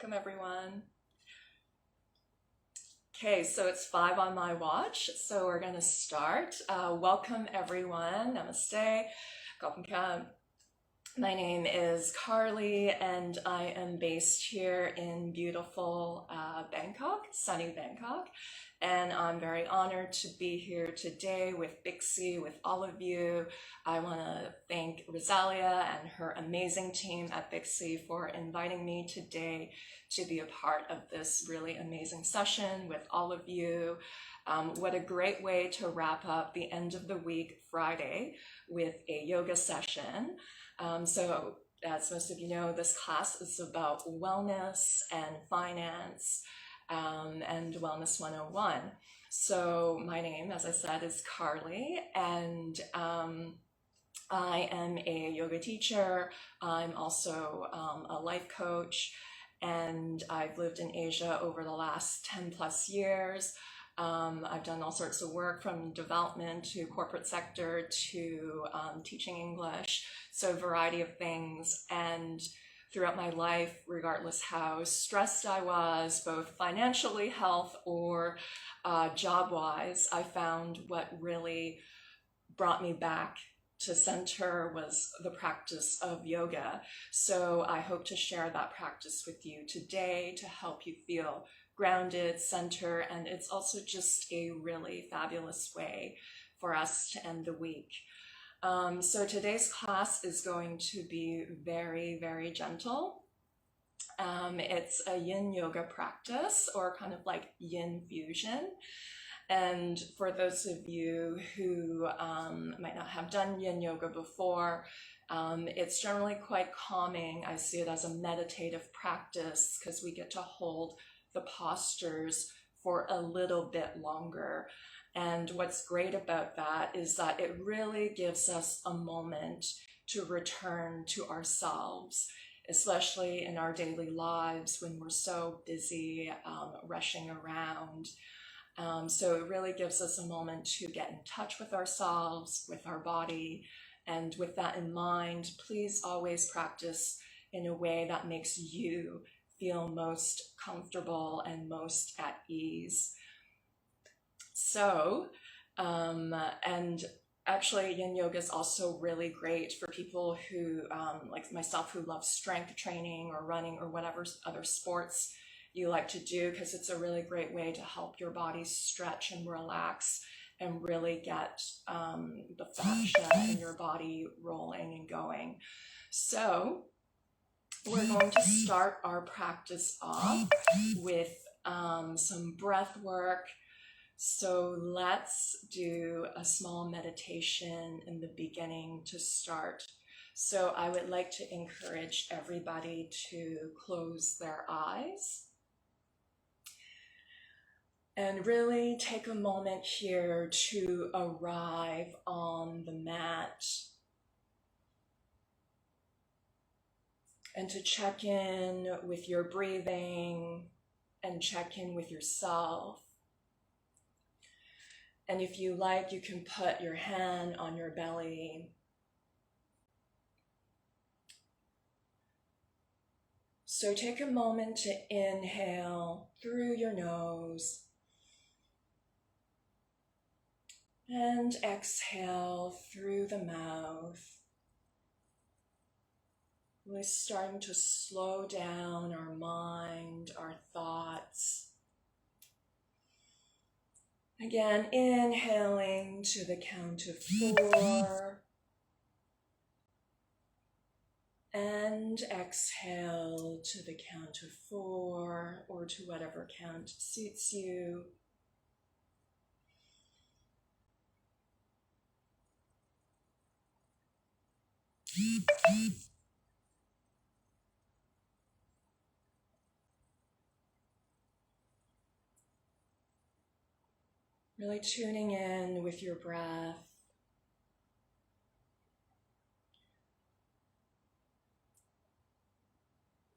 Welcome everyone. Okay, so it's 5 on my watch, so we're going to start. Welcome everyone. Namaste. Gopinka. My name is Carly and I am based here in beautiful Bangkok, sunny Bangkok. And I'm very honored to be here today with Bixi, with all of you. I want to thank Rosalia and her amazing team at Bixi for inviting me today to be a part of this really amazing session with all of you. What a great way to wrap up the end of the week, Friday, with a yoga session. So as most of you know, this class is about wellness and finance and Wellness 101. So my name, as I said, is Carly, and I am a yoga teacher. I'm also a life coach, and I've lived in Asia over the last 10 plus years. I've done all sorts of work from development to corporate sector to teaching English, so a variety of things. And throughout my life, regardless how stressed I was, both financially, health, or job-wise, I found what really brought me back to center was the practice of yoga. So I hope to share that practice with you today to help you feel grounded, center, and it's also just a really fabulous way for us to end the week. So today's class is going to be very, very gentle. It's a yin yoga practice, or kind of like yin fusion. And for those of you who might not have done yin yoga before, it's generally quite calming. I see it as a meditative practice because we get to hold the postures for a little bit longer. And what's great about that is that it really gives us a moment to return to ourselves, especially in our daily lives when we're so busy rushing around. So it really gives us a moment to get in touch with ourselves, with our body. And with that in mind, please always practice in a way that makes you feel most comfortable and most at ease. So, and actually yin yoga is also really great for people who, like myself, who love strength training or running or whatever other sports you like to do, because it's a really great way to help your body stretch and relax and really get the fascia in your body rolling and going. So we're going to start our practice off with some breath work. So let's do a small meditation in the beginning to start. So I would like to encourage everybody to close their eyes and really take a moment here to arrive on the mat and to check in with your breathing and check in with yourself. And if you like, you can put your hand on your belly. So take a moment to inhale through your nose and exhale through the mouth. We're starting to slow down our mind, our thoughts. Again, inhaling to the count of 4 and exhale to the count of 4 or to whatever count suits you. Really tuning in with your breath.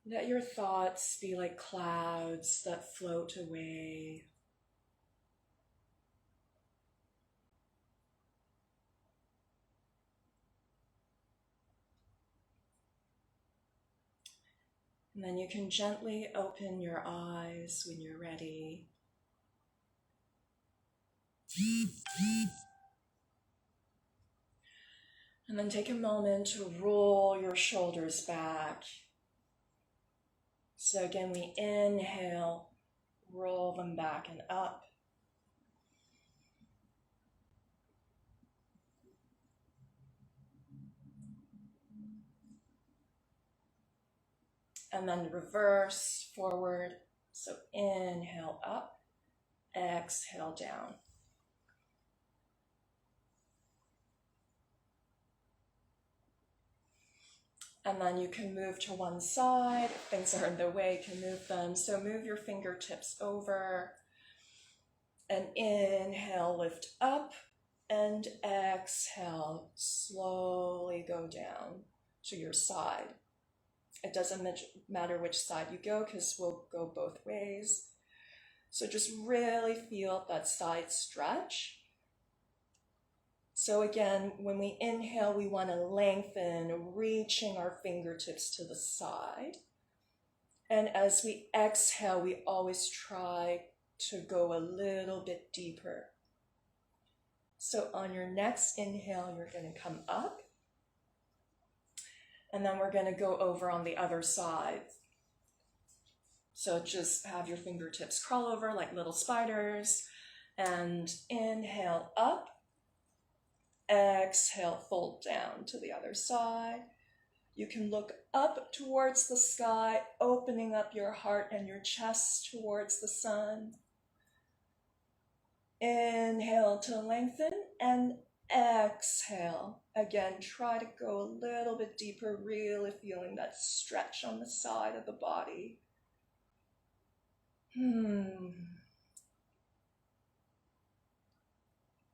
Let your thoughts be like clouds that float away. And then you can gently open your eyes when you're ready. And then take a moment to roll your shoulders back. So again, we inhale, roll them back and up. And then reverse forward. So inhale up, exhale down. And then you can move to one side. If things are in the way, you can move them. So move your fingertips over. And inhale, lift up. And exhale, slowly go down to your side. It doesn't matter which side you go because we'll go both ways. So just really feel that side stretch. So again, when we inhale, we want to lengthen, reaching our fingertips to the side. And as we exhale, we always try to go a little bit deeper. So on your next inhale, you're going to come up. And then we're going to go over on the other side. So just have your fingertips crawl over like little spiders. And inhale up. Exhale, fold down to the other side. You can look up towards the sky, opening up your heart and your chest towards the sun. Inhale to lengthen and exhale. Again, try to go a little bit deeper, really feeling that stretch on the side of the body.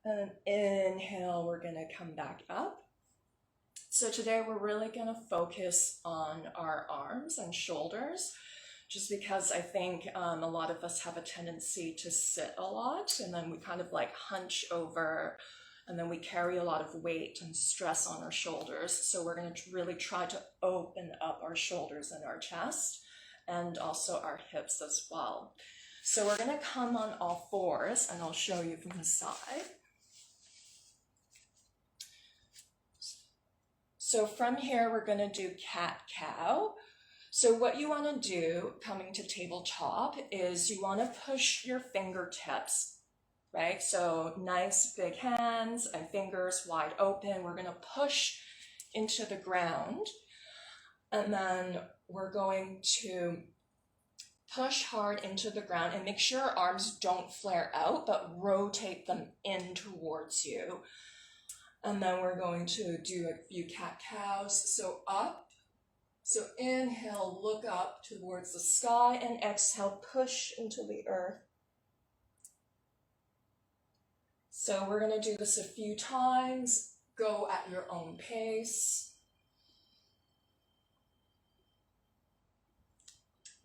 And inhale, we're going to come back up. So today we're really going to focus on our arms and shoulders, just because I think a lot of us have a tendency to sit a lot, and then we kind of like hunch over, and then we carry a lot of weight and stress on our shoulders. So we're going to really try to open up our shoulders and our chest, and also our hips as well. So we're going to come on all fours, and I'll show you from the side. So from here, we're going to do cat-cow. So what you want to do, coming to tabletop, is you want to push your fingertips, right? So nice big hands and fingers wide open. We're going to push into the ground. And then we're going to push hard into the ground and make sure our arms don't flare out, but rotate them in towards you. And then we're going to do a few cat-cows. So up. So inhale, look up towards the sky, and exhale, push into the earth. So we're going to do this a few times. Go at your own pace.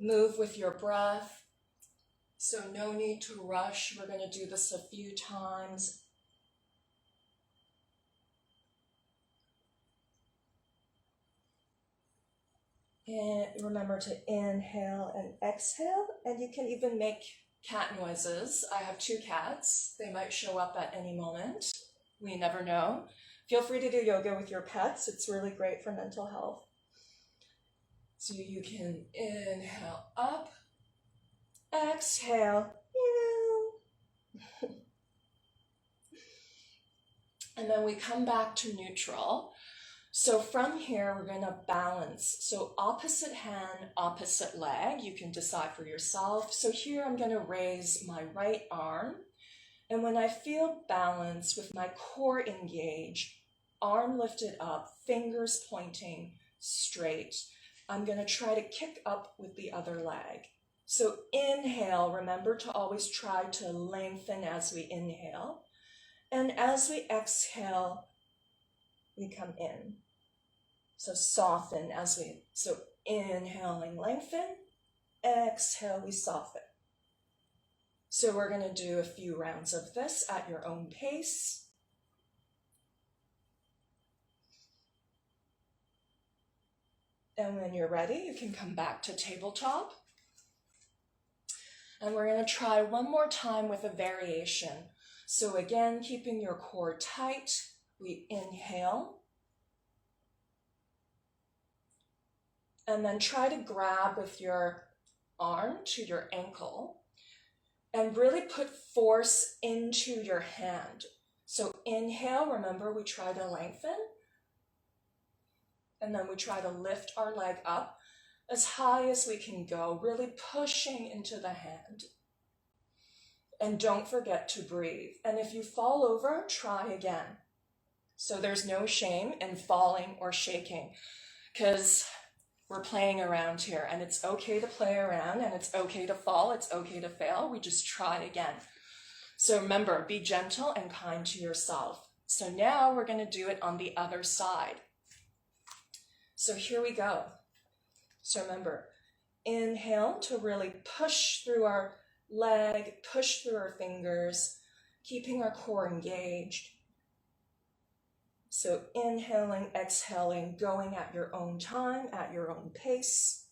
Move with your breath. So no need to rush. We're going to do this a few times. And remember to inhale and exhale, and you can even make cat noises. I have 2 cats. They might show up at any moment. We never know. Feel free to do yoga with your pets. It's really great for mental health. So you can inhale up, exhale, and then we come back to neutral. So from here, we're going to balance. So opposite hand, opposite leg. You can decide for yourself. So here I'm going to raise my right arm. And when I feel balance with my core engaged, arm lifted up, fingers pointing straight, I'm going to try to kick up with the other leg. So inhale, remember to always try to lengthen as we inhale. And as we exhale, we come in. So soften so inhaling, lengthen, exhale, we soften. So we're going to do a few rounds of this at your own pace. And when you're ready, you can come back to tabletop. And we're going to try one more time with a variation. So again, keeping your core tight, we inhale. And then try to grab with your arm to your ankle and really put force into your hand. So inhale, remember we try to lengthen. And then we try to lift our leg up as high as we can go, really pushing into the hand. And don't forget to breathe. And if you fall over, try again. So there's no shame in falling or shaking, because we're playing around here, and it's okay to play around, and it's okay to fall, it's okay to fail. We just try again. So remember, be gentle and kind to yourself. So now we're going to do it on the other side. So here we go. So remember, inhale to really push through our leg, push through our fingers, keeping our core engaged. So inhaling, exhaling, going at your own time, at your own pace.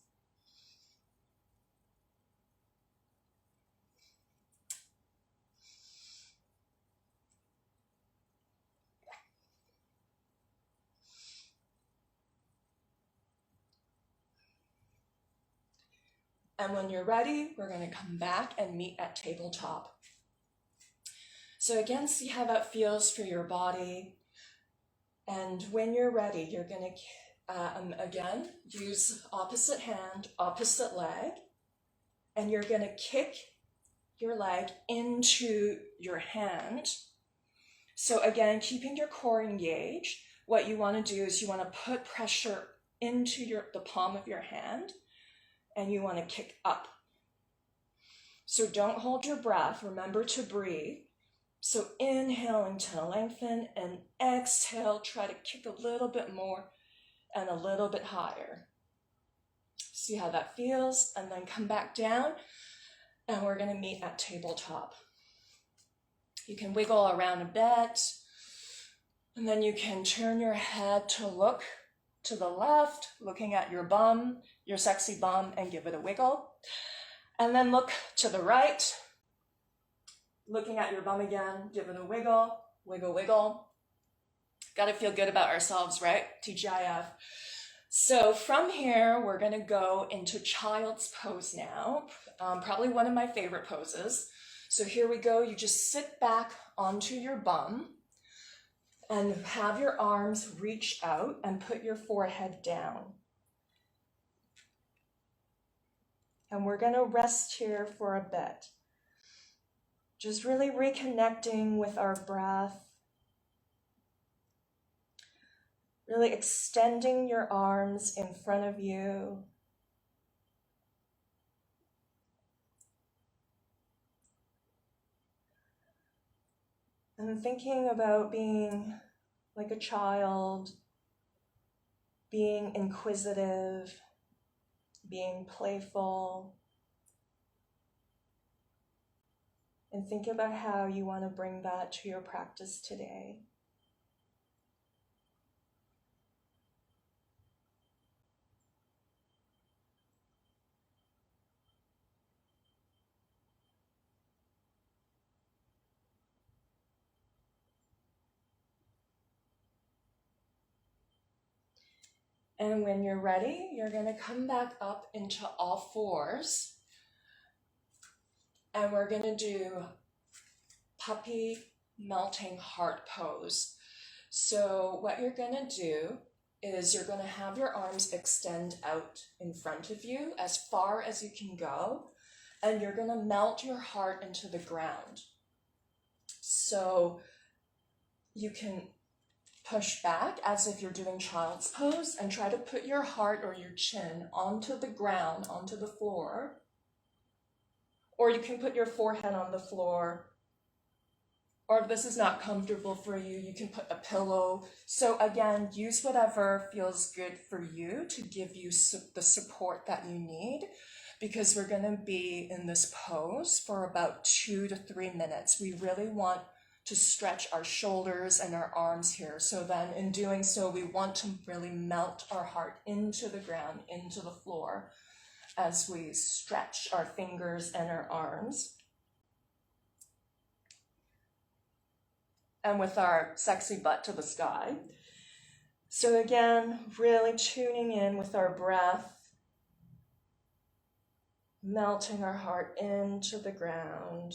And when you're ready, we're going to come back and meet at tabletop. So again, see how that feels for your body. And when you're ready, you're going to, again, use opposite hand, opposite leg. And you're going to kick your leg into your hand. So again, keeping your core engaged, what you want to do is you want to put pressure into the palm of your hand. And you want to kick up. So don't hold your breath. Remember to breathe. So inhaling to lengthen, and exhale, try to kick a little bit more and a little bit higher. See how that feels, and then come back down, and we're going to meet at tabletop. You can wiggle around a bit, and then you can turn your head to look to the left, looking at your bum, your sexy bum, and give it a wiggle. And then look to the right, looking at your bum again, give it a wiggle, wiggle, wiggle. Got to feel good about ourselves, right? TGIF. So from here, we're going to go into child's pose now, probably one of my favorite poses. So here we go. You just sit back onto your bum and have your arms reach out and put your forehead down. And we're going to rest here for a bit. Just really reconnecting with our breath. Really extending your arms in front of you. And thinking about being like a child, being inquisitive, being playful. And think about how you want to bring that to your practice today. And when you're ready, you're going to come back up into all fours. And we're going to do puppy melting heart pose. So what you're going to do is you're going to have your arms extend out in front of you as far as you can go. And you're going to melt your heart into the ground. So you can push back as if you're doing child's pose and try to put your heart or your chin onto the ground, onto the floor. Or you can put your forehead on the floor. Or if this is not comfortable for you, you can put a pillow. So again, use whatever feels good for you to give you the support that you need, because we're going to be in this pose for about 2 to 3 minutes. We really want to stretch our shoulders and our arms here. So then in doing so, we want to really melt our heart into the ground, into the floor, as we stretch our fingers and our arms. And with our sexy butt to the sky. So again, really tuning in with our breath, melting our heart into the ground.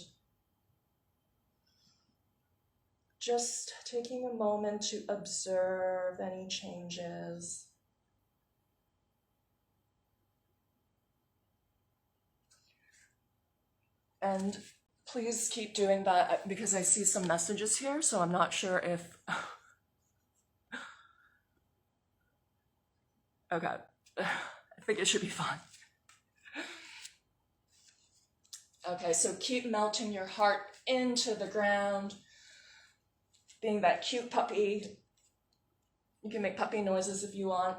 Just taking a moment to observe any changes. And please keep doing that because I see some messages here, so I'm not sure if... Okay, I think it should be fine. Okay, so keep melting your heart into the ground, being that cute puppy. You can make puppy noises if you want.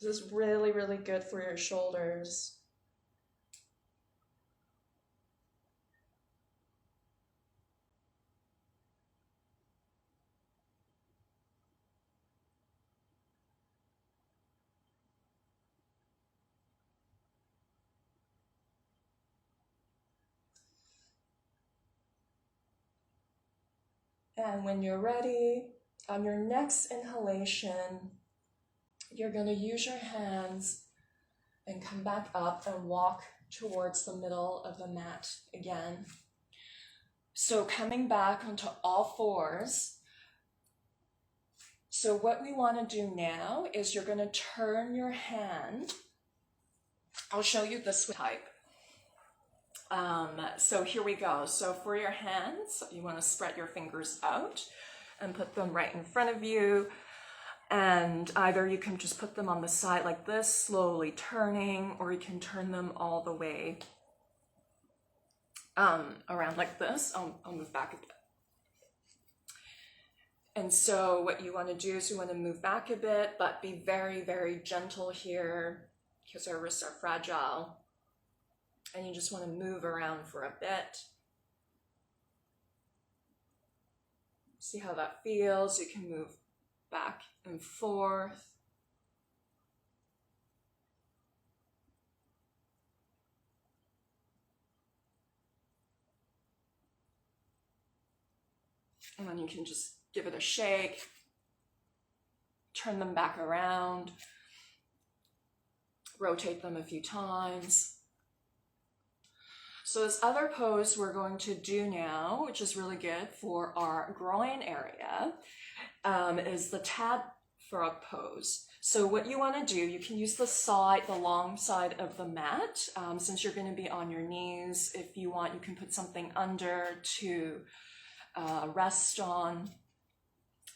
This is really, really good for your shoulders. And when you're ready, on your next inhalation, you're going to use your hands and come back up and walk towards the middle of the mat again. So coming back onto all fours. So what we want to do now is you're going to turn your hand. I'll show you this type. So here we go. So for your hands, you want to spread your fingers out and put them right in front of you. And either you can just put them on the side like this, slowly turning, or you can turn them all the way around like this. I'll move back a bit. And so what you want to do is you want to move back a bit, but be very, very gentle here because our wrists are fragile. And you just want to move around for a bit. See how that feels. You can move back and forth. And then you can just give it a shake. Turn them back around. Rotate them a few times. So this other pose we're going to do now, which is really good for our groin area, is the Tad Frog pose. So what you want to do, you can use the long side of the mat, since you're going to be on your knees. If you want, you can put something under to rest on.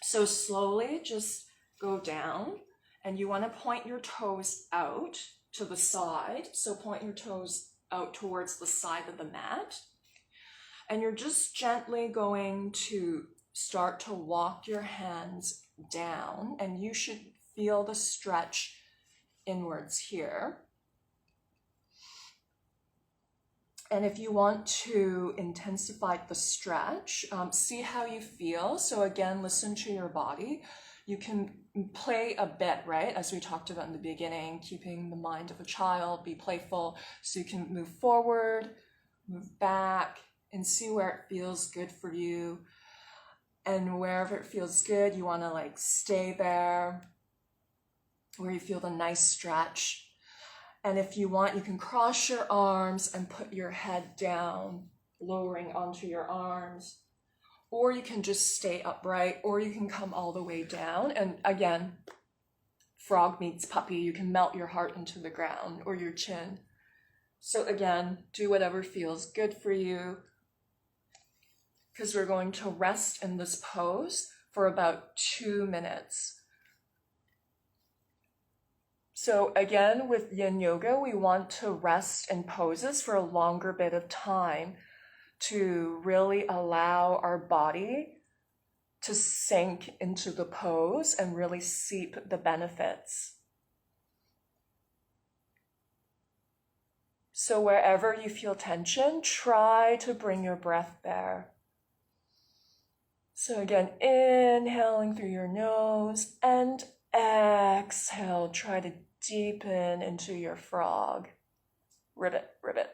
So slowly just go down, and you want to point your toes out to the side. So point your toes out towards the side of the mat, and you're just gently going to start to walk your hands down, and you should feel the stretch inwards here. And if you want to intensify the stretch, see how you feel. So again, listen to your body. You can play a bit, right? As we talked about in the beginning, keeping the mind of a child, be playful. So you can move forward, move back, and see where it feels good for you. And wherever it feels good, you want to like stay there, where you feel the nice stretch. And if you want, you can cross your arms and put your head down, lowering onto your arms. Or you can just stay upright, or you can come all the way down. And again, frog meets puppy, you can melt your heart into the ground or your chin. So again, do whatever feels good for you, because we're going to rest in this pose for about 2 minutes. So again, with yin yoga, we want to rest in poses for a longer bit of time to really allow our body to sink into the pose and really seep the benefits. So wherever you feel tension, try to bring your breath there. So again, inhaling through your nose and exhale. Try to deepen into your frog. Ribbit, ribbit.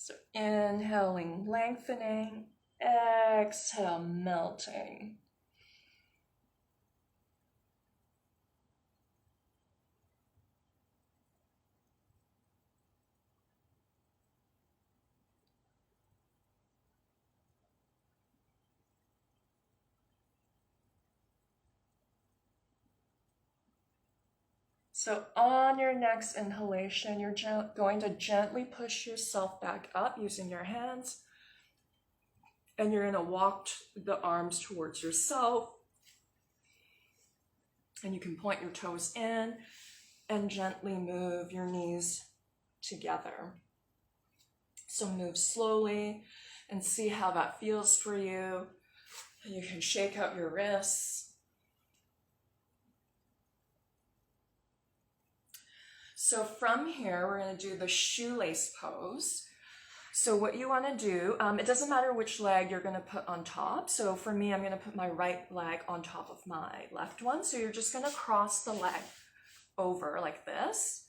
So inhaling, lengthening, exhale, melting. So on your next inhalation, you're going to gently push yourself back up using your hands. And you're going to walk the arms towards yourself. And you can point your toes in and gently move your knees together. So move slowly and see how that feels for you. You can shake out your wrists. So from here, we're going to do the shoelace pose. So what you want to do, it doesn't matter which leg you're going to put on top. So for me, I'm going to put my right leg on top of my left one. So you're just going to cross the leg over like this.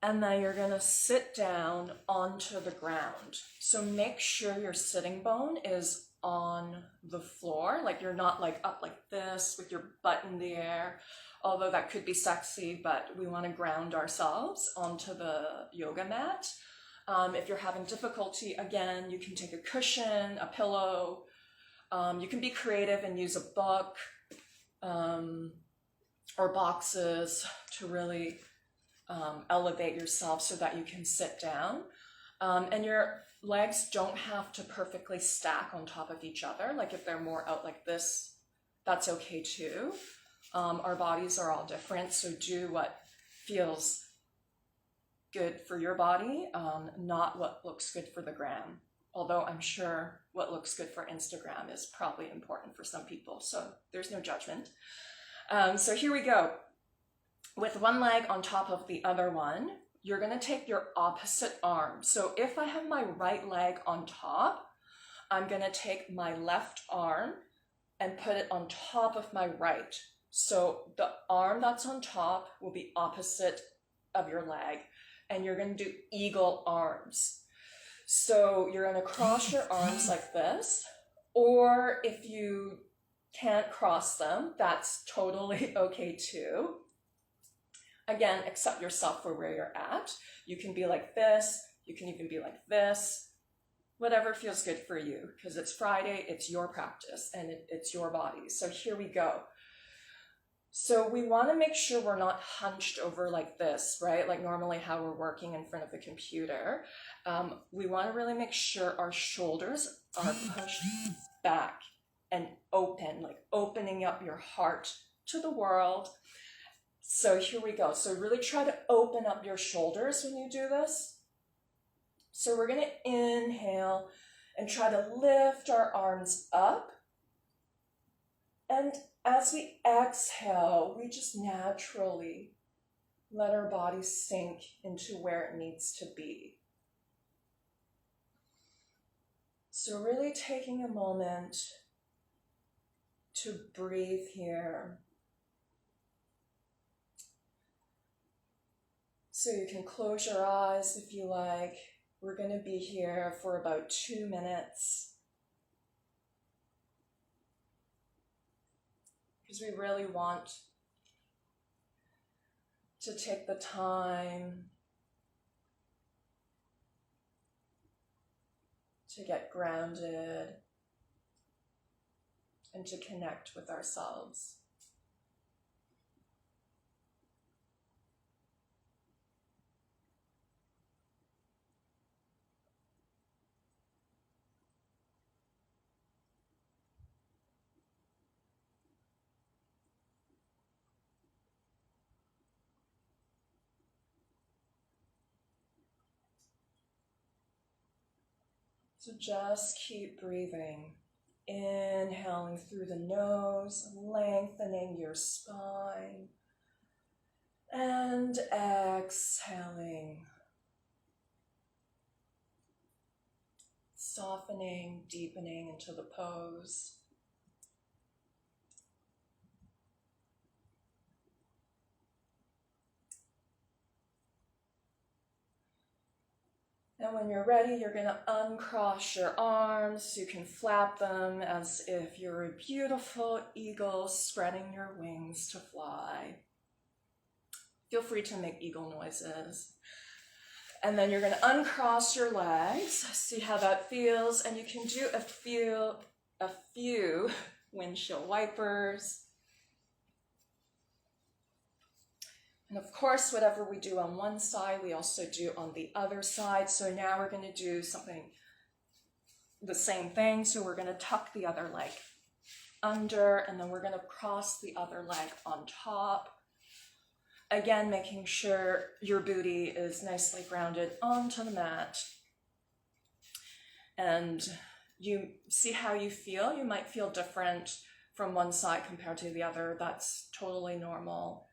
And then you're going to sit down onto the ground. So make sure your sitting bone is on the floor. Like you're not like up like this with your butt in the air. Although that could be sexy, but we want to ground ourselves onto the yoga mat. If you're having difficulty, again, you can take a cushion, a pillow. You can be creative and use a book or boxes to really elevate yourself so that you can sit down. And your legs don't have to perfectly stack on top of each other. Like if they're more out like this, that's okay too. Our bodies are all different, so do what feels good for your body, not what looks good for the gram. Although I'm sure what looks good for Instagram is probably important for some people, so there's no judgment. So here we go. With one leg on top of the other one, you're going to take your opposite arm. So if I have my right leg on top, I'm going to take my left arm and put it on top of my right. So the arm that's on top will be opposite of your leg, and you're going to do eagle arms. So you're going to cross your arms like this, or if you can't cross them, that's totally okay too. Again, accept yourself for where you're at. You can be like this, you can even be like this, whatever feels good for you, because it's Friday, it's your practice, and it's your body. So here we go. So we want to make sure we're not hunched over like this, right? Like normally how we're working in front of the computer. We want to really make sure our shoulders are pushed back and open, like opening up your heart to the world. So here we go. So really try to open up your shoulders when you do this. So we're going to inhale and try to lift our arms up. And as we exhale, we just naturally let our body sink into where it needs to be. So really taking a moment to breathe here. So you can close your eyes if you like. We're going to be here for about 2 minutes. Because we really want to take the time to get grounded and to connect with ourselves. So just keep breathing. Inhaling through the nose, lengthening your spine. And exhaling. Softening, deepening into the pose. And when you're ready, you're going to uncross your arms. You can flap them as if you're a beautiful eagle spreading your wings to fly. Feel free to make eagle noises. And then you're going to uncross your legs. See how that feels. And you can do a few windshield wipers. And of course, whatever we do on one side, we also do on the other side. So now we're going to do the same thing. So we're going to tuck the other leg under, and then we're going to cross the other leg on top. Again, making sure your booty is nicely grounded onto the mat. And you see how you feel. You might feel different from one side compared to the other. That's totally normal,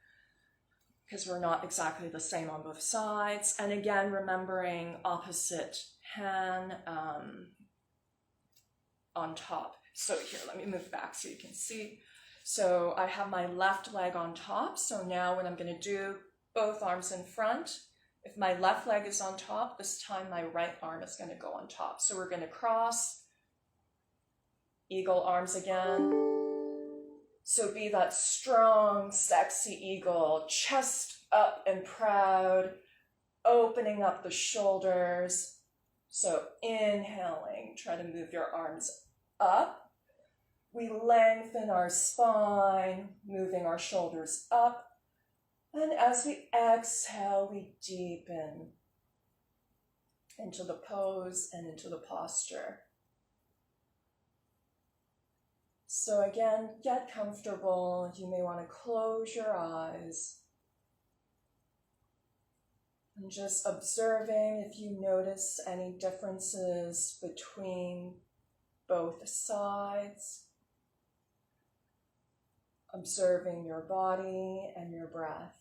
because we're not exactly the same on both sides. And again, remembering opposite hand on top. So here, let me move back so you can see. So I have my left leg on top. So now what I'm going to do, both arms in front. If my left leg is on top, this time my right arm is going to go on top. So we're going to cross, eagle arms again. So be that strong, sexy eagle, chest up and proud, opening up the shoulders. So inhaling, try to move your arms up. We lengthen our spine, moving our shoulders up. And as we exhale, we deepen into the pose and into the posture. So again, get comfortable. You may want to close your eyes. And just observing if you notice any differences between both sides. Observing your body and your breath.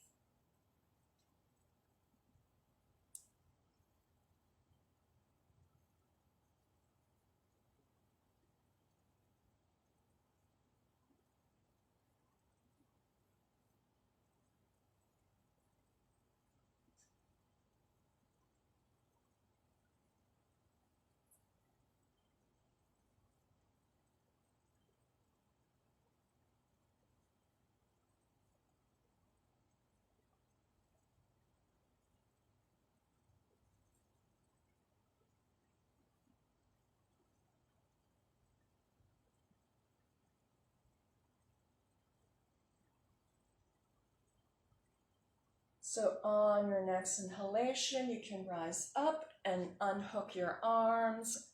So on your next inhalation, you can rise up and unhook your arms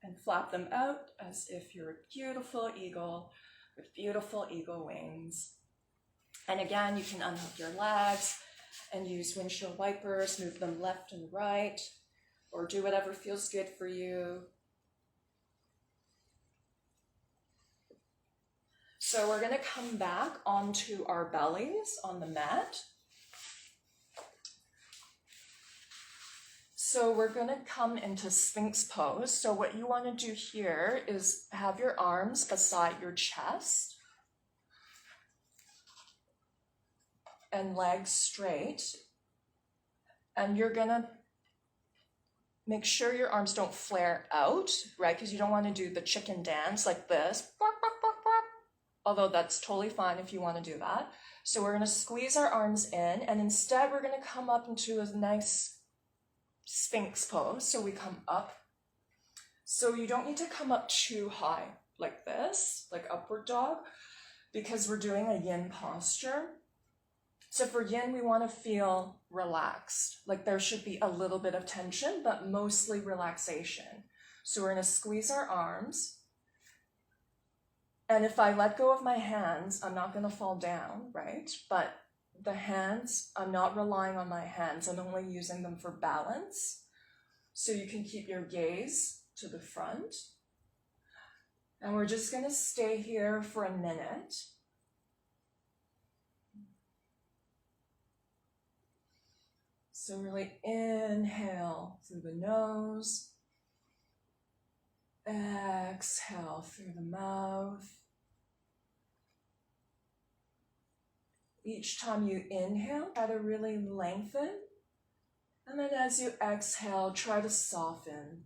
and flap them out as if you're a beautiful eagle with beautiful eagle wings. And again, you can unhook your legs and use windshield wipers, move them left and right, or do whatever feels good for you. So we're going to come back onto our bellies on the mat. So we're going to come into Sphinx Pose. So what you want to do here is have your arms beside your chest and legs straight. And you're going to make sure your arms don't flare out, right? Because you don't want to do the chicken dance like this. Although that's totally fine if you want to do that. So we're going to squeeze our arms in, and instead we're going to come up into a nice Sphinx pose. So we come up. So you don't need to come up too high like this, like upward dog, because we're doing a yin posture. So for yin, we want to feel relaxed. Like there should be a little bit of tension, but mostly relaxation. So we're going to squeeze our arms. And if I let go of my hands, I'm not going to fall down, right? But the hands, I'm not relying on my hands. I'm only using them for balance. So you can keep your gaze to the front. And we're just going to stay here for a minute. So really inhale through the nose. Exhale through the mouth. Each time you inhale, try to really lengthen. And then as you exhale, try to soften.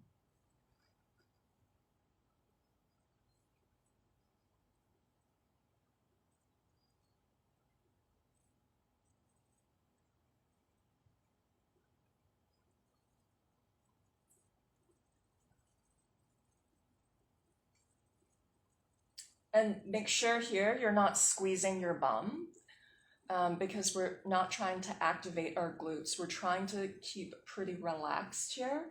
And make sure here you're not squeezing your bum because we're not trying to activate our glutes. We're trying to keep pretty relaxed here.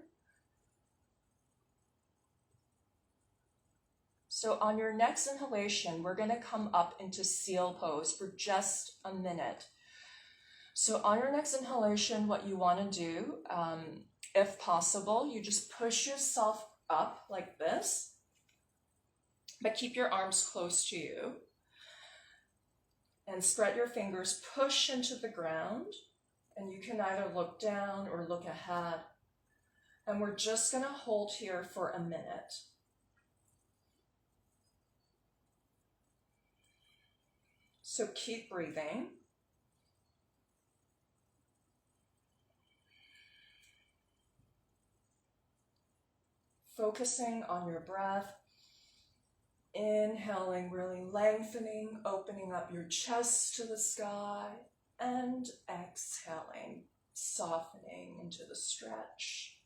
So on your next inhalation, we're going to come up into seal pose for just a minute. So on your next inhalation, what you want to do, if possible, you just push yourself up like this. But keep your arms close to you and spread your fingers, push into the ground, and you can either look down or look ahead. And we're just going to hold here for a minute. So keep breathing. Focusing on your breath. Inhaling, really lengthening, opening up your chest to the sky, and exhaling, softening into the stretch.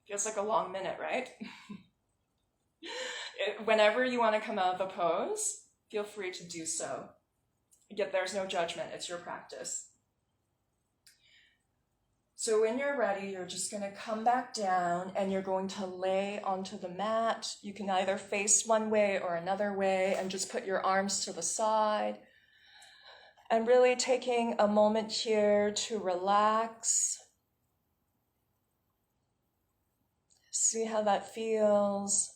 Feels like a long minute, right? Whenever you want to come out of a pose, feel free to do so. Yet there's no judgment, it's your practice. So when you're ready, you're just going to come back down and you're going to lay onto the mat. You can either face one way or another way and just put your arms to the side. And really taking a moment here to relax. See how that feels.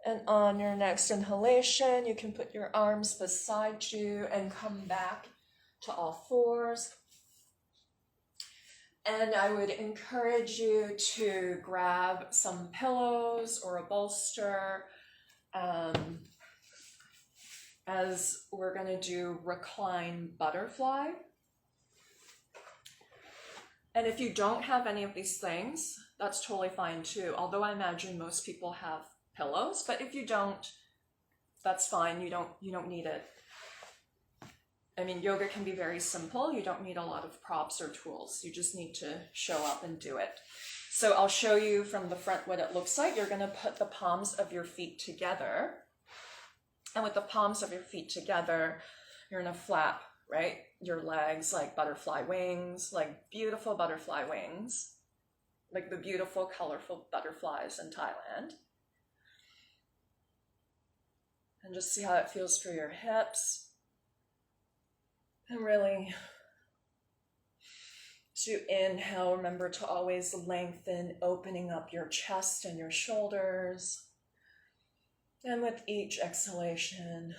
And on your next inhalation, you can put your arms beside you and come back to all fours. And I would encourage you to grab some pillows or a bolster as we're going to do recline butterfly. And if you don't have any of these things, that's totally fine too. Although I imagine most people have pillows, but if you don't, that's fine. You don't need it. I mean, yoga can be very simple. You don't need a lot of props or tools. You just need to show up and do it. So I'll show you from the front what it looks like. You're going to put the palms of your feet together. And with the palms of your feet together, you're going to flap, right? Your legs like butterfly wings, like beautiful butterfly wings, like the beautiful, colorful butterflies in Thailand. And just see how it feels for your hips. And really, as you inhale, remember to always lengthen, opening up your chest and your shoulders. And with each exhalation,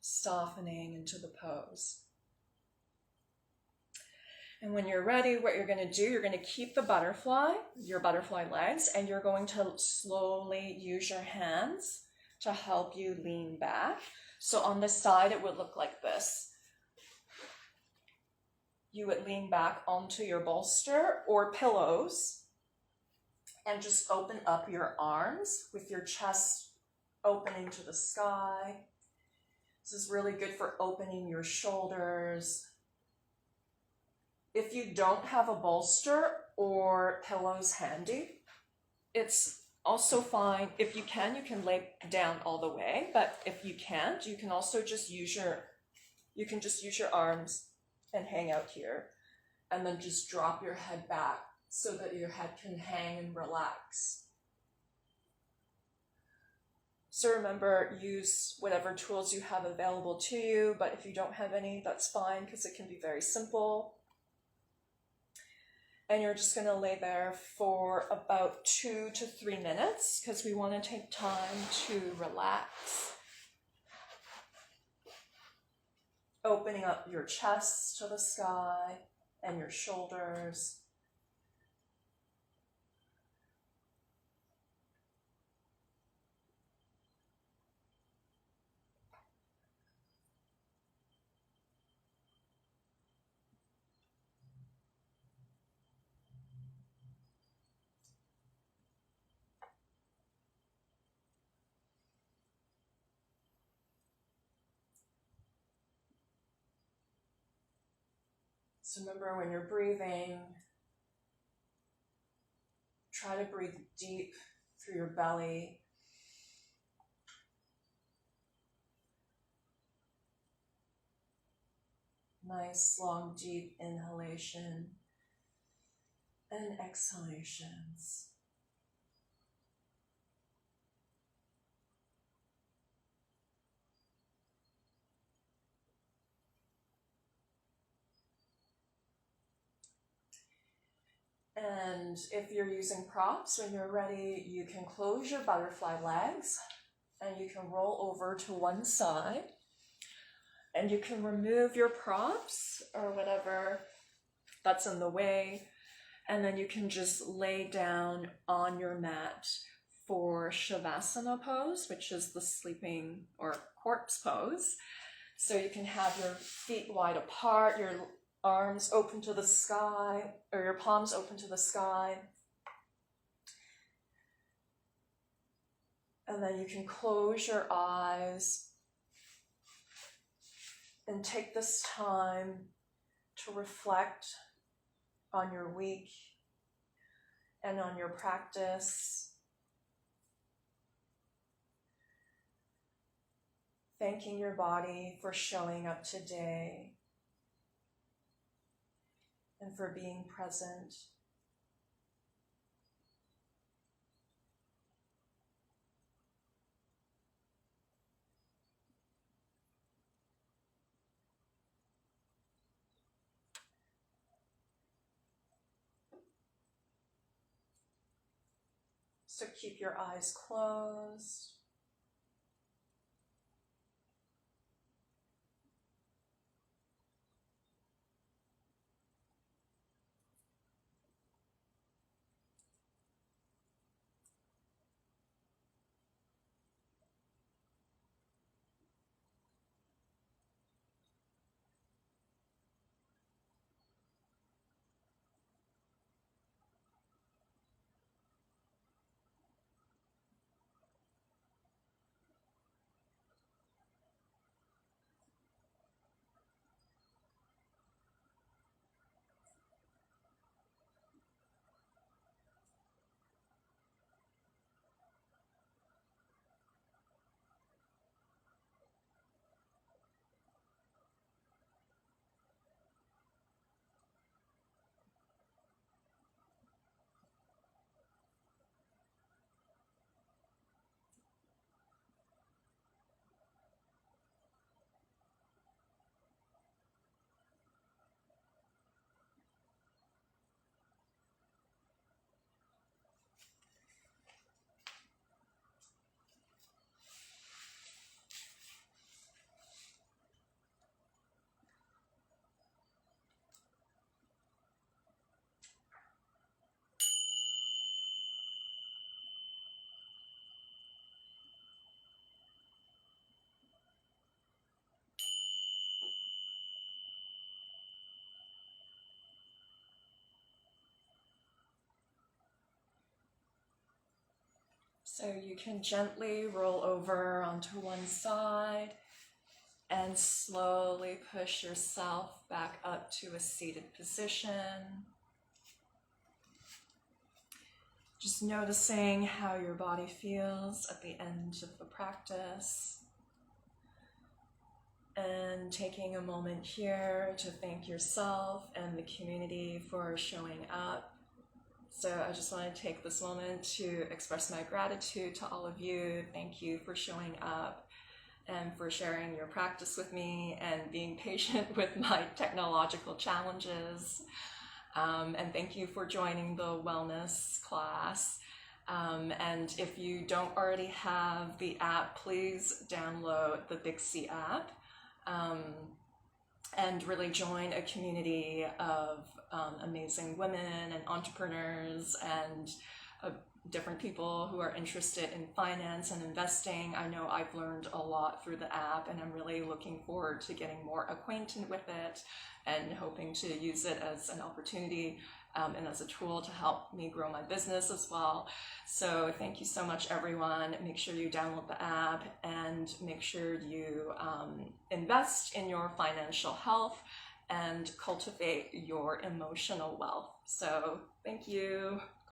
softening into the pose. And when you're ready, what you're going to do, you're going to keep the butterfly, your butterfly legs, and you're going to slowly use your hands to help you lean back. So on this side, it would look like this. You would lean back onto your bolster or pillows and just open up your arms with your chest opening to the sky. This is really good for opening your shoulders, If you don't have a bolster or pillows handy, it's also fine. If you can lay down all the way, but if you can't, you can also just use your arms and hang out here, and then just drop your head back so that your head can hang and relax. So remember, use whatever tools you have available to you, but if you don't have any, that's fine, because it can be very simple. And you're just going to lay there for about 2 to 3 minutes, because we want to take time to relax. Opening up your chest to the sky and your shoulders. So remember, when you're breathing, try to breathe deep through your belly. Nice, long, deep inhalation and exhalations. And if you're using props, when you're ready, you can close your butterfly legs and you can roll over to one side, and you can remove your props or whatever that's in the way, and then you can just lay down on your mat for Savasana Pose, which is the sleeping or corpse pose. So you can have your feet wide apart, your arms open to the sky, or your palms open to the sky. And then you can close your eyes and take this time to reflect on your week and on your practice. Thanking your body for showing up today and for being present. So keep your eyes closed. So you can gently roll over onto one side And slowly push yourself back up to a seated position. Just noticing how your body feels at the end of the practice. And taking a moment here to thank yourself and the community for showing up. So I just want to take this moment to express my gratitude to all of you. Thank you for showing up and for sharing your practice with me and being patient with my technological challenges. And thank you for joining the wellness class. And if you don't already have the app, please download the Big C app. And really join a community of amazing women and entrepreneurs and different people who are interested in finance and investing. I know I've learned a lot through the app, and I'm really looking forward to getting more acquainted with it and hoping to use it as an opportunity and as a tool to help me grow my business as well. So thank you so much, everyone. Make sure you download the app and make sure you invest in your financial health and cultivate your emotional wealth. So thank you.